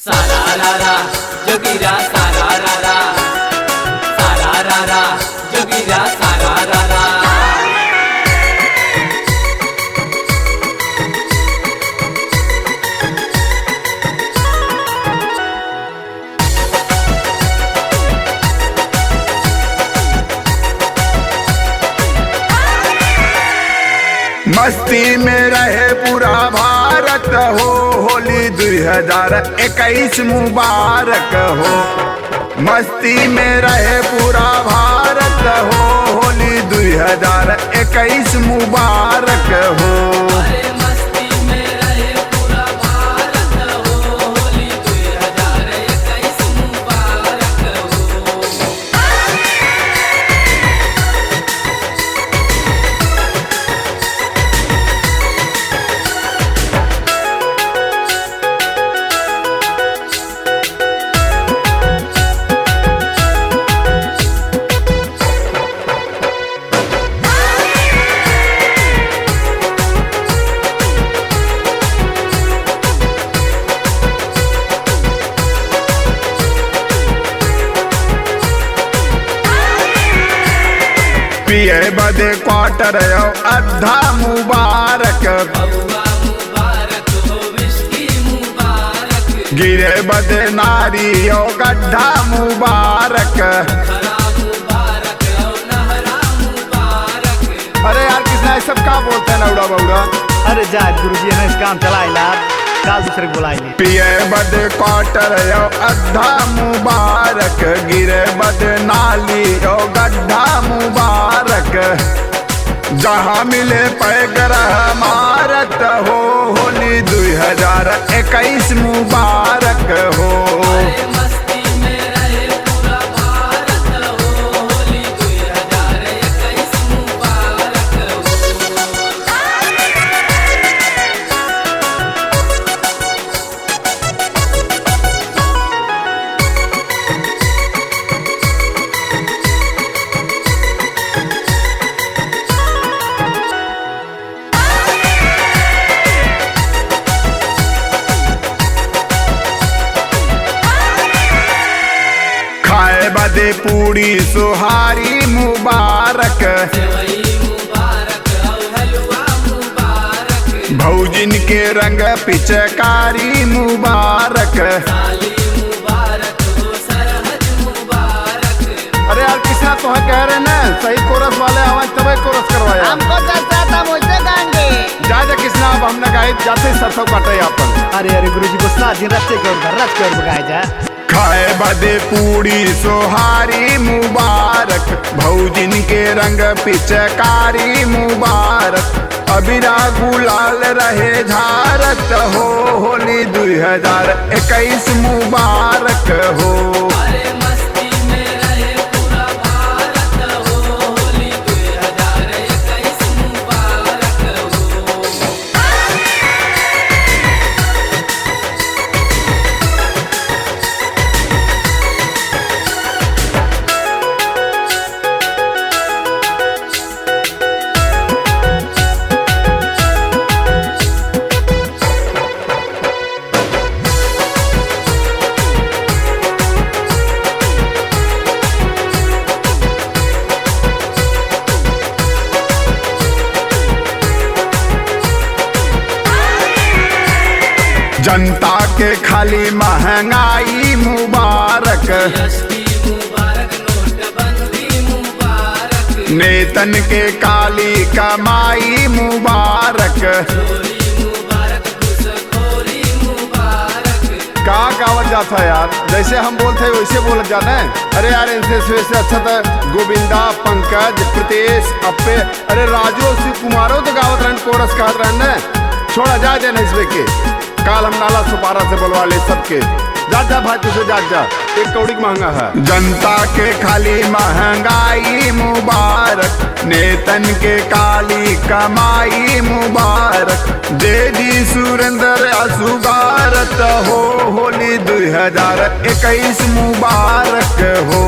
सारारारा जोगिरा सारारारा सारारारा जोगिरा सारारारा। मस्ती में रहे पूरा भारत हो, होली 2021 मुबारक हो। मस्ती में रहे पूरा भारत हो, होली 2021 मुबारक हो। अरे मस्ती में रहे पूरा भारत हो, होली 2021 मुबारक हो। पिए बदे क्वार्टर अद्धा मुबारक, बउआ मुबारक हो विस्की मुबारक, गिरे बदे नारी गड्ढा मुबारक। खरा मुबारक हो नहरा मुबारक। अरे यार किसने ये सब का बोलते हैं नौड़ा बउड़ा। अरे जा गुरुजी ने इस काम चलाइला काल दूसरे को बुलाएंगे। पिए बद क्वार्टर अद्धा मुबारक, गिरे बद नाली गड्ढा मुबारक। जहाँ मिले पैगरह मारत हो, होली 2021 मुबारक हो। अरे मस्ती में रहे पूरा भारत हो, होली 2021 मुबारक हो। खाए बदे पूरी सुहारी मुबारक, सेवई मुबारक हो हलवा मुबारक, भौजिन के रंग पिचकारी मुबारक। साली मुबारक हो सरहद मुबारक। अरे यार किसना तो कह रहे ना सही कोरस वाले आवाज तब कोरस करवाया। हमको चलता था मुझसे गाएंगे। जा किसना अब हमने गाई जाते सरसों काटे अपन। अरे अरे गुरुजी को सात दिन रस्ते के और रस के और बगाया जा। खाए बदे पूरी सोहारी मुबारक, भौजिन के रंग पिचकारी मुबारक। अबिरा गुलाल रहे झारत हो, होली 2021 मुबारक हो। अरे मस्ती में रहे पूरा भारत हो, होली 2021 मुबारक हो। जनता के खाली महंगाई मुबारक, जीएसटी मुबारक नोटबंदी मुबारक, नेतन के काली कमाई मुबारक। चोरी मुबारक घूसखोरी मुबारक। का कावत जाता यार, जैसे हम बोलते हैं वैसे बोलत जाना है। अरे यार इनसे से अच्छा था गोविंदा पंकज प्रीतेश अप्पे, अरे राजू शिव कुमारो तो गावत रहन कोरस कहत रहन न। छोड़ा जा जाए इसमें के काल हम नाला सुपारा से बोलवा ले सबके। जा भाई तुझे जा एक कौड़ी महंगा है। जनता के खाली महंगाई मुबारक, नेतन के काली कमाई मुबारक। देदी सुरेंद्र असुगारत हो, होली 2021 मुबारक हो।